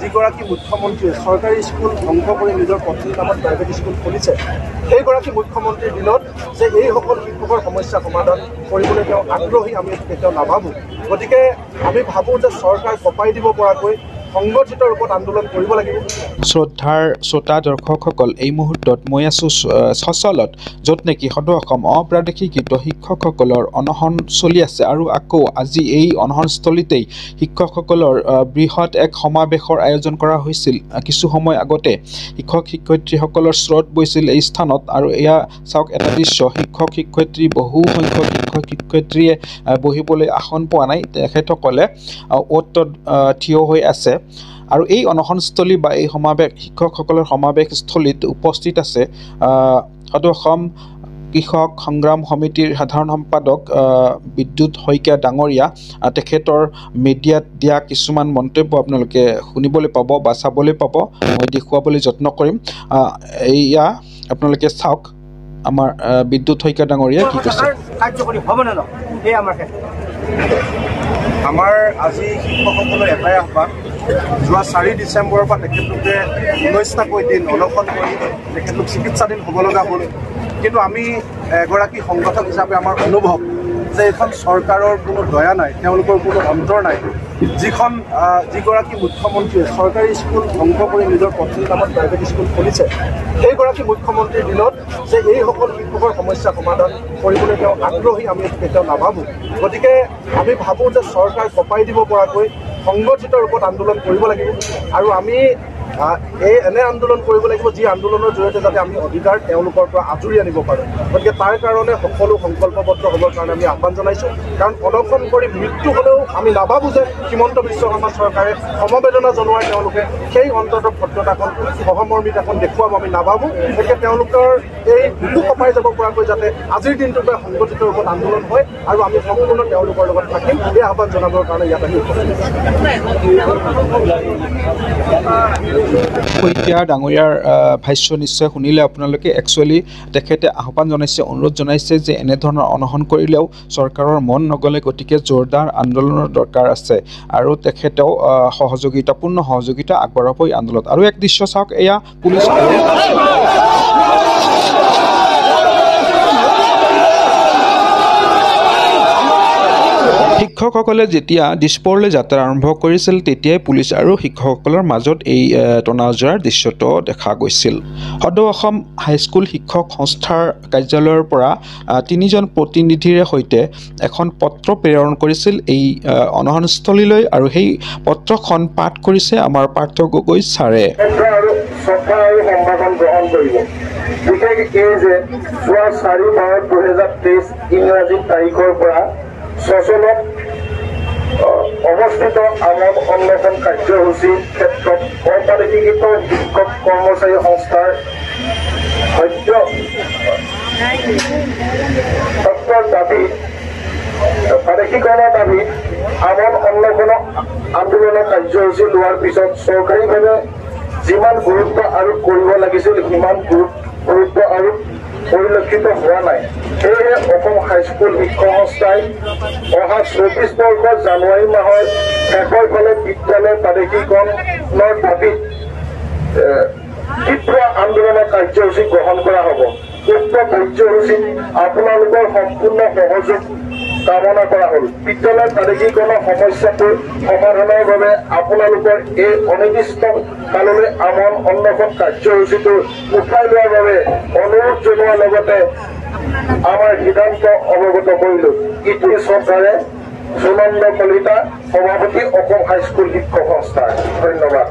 যিগৰাকী মুখ্যমন্ত্ৰীয়ে চৰকাৰী স্কুল ধ্বংস কৰি নিজৰ পত্নীৰ নামত প্ৰাইভেট স্কুল খুলিছে, সেইগৰাকী মুখ্যমন্ত্ৰীৰ দিনত যে এইসকল শিক্ষকৰ সমস্যা সমাধান কৰিবলৈ তেওঁ আগ্ৰহী আমি কেতিয়াও নাভাবোঁ। গতিকে আমি ভাবোঁ যে চৰকাৰ কঁপাই দিব পৰাকৈ সংগঠিত ৰূপত আন্দোলন কৰিব লাগিব। শ্ৰদ্ধাৰ শ্ৰোতা দৰ্শকসকল, এই মুহূৰ্তত মই আছোঁ সচলত, য'ত নেকি সদৌ অসম অপ্ৰাদেশিকৃত শিক্ষকসকলৰ অনশন চলি আছে। আৰু আকৌ আজি এই অনশনস্থলীতেই শিক্ষকসকলৰ বৃহৎ এক সমাৱেশৰ আয়োজন কৰা হৈছিল। কিছু সময় আগতে শিক্ষক শিক্ষয়িত্ৰীসকলৰ স্ৰোত বৈছিল এই স্থানত। আৰু এয়া চাওক এটা দৃশ্য, শিক্ষক শিক্ষয়িত্ৰী, বহু সংখ্যক শিক্ষক শিক্ষয়িত্ৰীয়ে বহিবলৈ আসন পোৱা নাই, তেখেতসকলে অ'ত ত'ত থিয় হৈ আছে। আৰু এই অনশনস্থলী বা এই সমাৱেশ শিক্ষকসকলৰ সমাৱেশস্থলীত উপস্থিত আছে সদৌ অসম কৃষক সংগ্ৰাম সমিতিৰ সাধাৰণ সম্পাদক বিদ্যুৎ শইকীয়া ডাঙৰীয়া। তেখেতৰ মিডিয়াত দিয়া কিছুমান মন্তব্য আপোনালোকে শুনিবলৈ পাব বা চাবলৈ পাব, মই দেখুৱাবলৈ যত্ন কৰিম। এয়া আপোনালোকে চাওক আমাৰ বিদ্যুৎ শইকীয়া ডাঙৰীয়া কি কৈছে। আমাৰ আজি শিক্ষকসকলৰ এটাই আহ্বান, যোৱা 4 ডিচেম্বৰৰ পৰা তেখেতলোকে 19টাকৈ দিন অনশন কৰি তেখেতলোক চিকিৎসাধীন হ'ব লগা হ'ল। কিন্তু আমি এগৰাকী সংগঠক হিচাপে আমাৰ অনুভৱ যে এইখন চৰকাৰৰ কোনো দয়া নাই, তেওঁলোকৰ কোনো অন্তৰ নাই। যিগৰাকী মুখ্যমন্ত্ৰীয়ে চৰকাৰী স্কুল ধ্বংস কৰি নিজৰ পত্নীৰ নামত প্ৰাইভেট স্কুল খুলিছে, সেইগৰাকী মুখ্যমন্ত্ৰীৰ দিনত যে এইসকল শিক্ষকৰ সমস্যা সমাধান কৰিবলৈ তেওঁ আগ্ৰহী আমি কেতিয়াও নাভাবোঁ। গতিকে আমি ভাবোঁ যে চৰকাৰ কঁপাই দিব পৰাকৈ সংগঠিত ৰূপত আন্দোলন কৰিব লাগিব। আৰু আমি এনে আন্দোলন কৰিব লাগিব যি আন্দোলনৰ জৰিয়তে যাতে আমি অধিকাৰ তেওঁলোকৰ পৰা আঁতৰি আনিব পাৰোঁ। গতিকে তাৰ কাৰণে সকলো সংকল্পবদ্ধ হ'বৰ কাৰণে আমি আহ্বান জনাইছোঁ। কাৰণ অনশন কৰি মৃত্যু হ'লেও আমি নাভাবোঁ যে হিমন্ত বিশ্ব শৰ্মা চৰকাৰে সমবেদনা জনোৱাই তেওঁলোকে সেই অন্ততঃ ভদ্ৰতাখন সহমৰ্মিতাখন দেখুৱাব আমি নাভাবোঁ। গতিকে তেওঁলোকৰ এই বুকু কঁপাই যাব পৰাকৈ যাতে আজিৰ দিনটোৰ পৰা সংগঠিত ৰূপত আন্দোলন হয় আৰু আমি সম্পূৰ্ণ তেওঁলোকৰ লগত থাকিম, এই আহ্বান জনাবৰ কাৰণে ইয়াত আমি শইকীয়া ডাঙৰীয়াৰ ভাষ্য নিশ্চয় শুনিলে আপোনালোকে। একচুৱেলি তেখেতে আহ্বান জনাইছে, অনুৰোধ জনাইছে যে এনেধৰণৰ অনশন কৰিলেও চৰকাৰৰ মন নগ'লে, গতিকে জোৰদাৰ আন্দোলনৰ দৰকাৰ আছে আৰু তেখেতেও পূৰ্ণ সহযোগিতা আগবঢ়াব এই আন্দোলনত। আৰু এক দৃশ্য চাওক, এয়া পুলিচ শিক্ষকসকলে যেতিয়া দিছপুৰলৈ যাত্ৰা আৰম্ভ কৰিছিল, তেতিয়াই পুলিচ আৰু শিক্ষকসকলৰ মাজত এই টনাজৰাৰ দৃশ্যটো দেখা গৈছিল। সদৌ অসম হাইস্কুল শিক্ষক সংস্থাৰ কাৰ্যালয়ৰ পৰা 3জন প্ৰতিনিধিৰে সৈতে এখন পত্ৰ প্ৰেৰণ কৰিছিল এই অনশনস্থলীলৈ, আৰু সেই পত্ৰখন পাঠ কৰিছে আমাৰ পাৰ্থ গগৈ ছাৰে। বিশেষ এই যে যোৱা 4/12/2023 ইংৰাজী তাৰিখৰ পৰা সচলত অৱস্থিত আমন অনশন কাৰ্যসূচীৰ ক্ষেত্ৰত অপ্ৰাদেশিকৃত শিক্ষক কৰ্মচাৰী সংস্থাৰ সত্যৰ দাবী প্ৰাদেশিকৰণৰ দাবীত আমন অনশন আন্দোলনৰ কাৰ্যসূচী লোৱাৰ পিছত চৰকাৰীভাৱে যিমান গুৰুত্ব আৰোপ কৰিব লাগিছিল সিমান গুৰুত্ব আৰোপ পৰিলক্ষিত হোৱা নাই। সেয়েহে অসম হাইস্কুল শিক্ষক সংস্থাই অহা 24 বৰ্ষৰ জানুৱাৰী মাহৰ শেষৰ ফালে বিদ্যালয় প্ৰাদেশিকৰণৰ দাবীত তীব্ৰ আন্দোলনৰ কাৰ্যসূচী গ্ৰহণ কৰা হ'ব। উক্ত কাৰ্যসূচীত আপোনালোকৰ সম্পূৰ্ণ সহযোগ কামনা কৰা হ'ল। বিদ্যালয় প্ৰাদেশিকৰণৰ সমস্যাটো সমাধানৰ বাবে আপোনালোকৰ এই অনিৰ্দিষ্ট কাললৈ আমন অনশন কাৰ্যসূচীটো উঠাই লোৱাৰ বাবে অনুৰোধ জনোৱাৰ লগতে আমাৰ সিদ্ধান্ত অৱগত কৰিলোঁ। ইটোৰ চৰকাৰে সুনন্দ কলিতা, সভাপতি অসম হাইস্কুল শিক্ষক সংস্থা। ধন্যবাদ।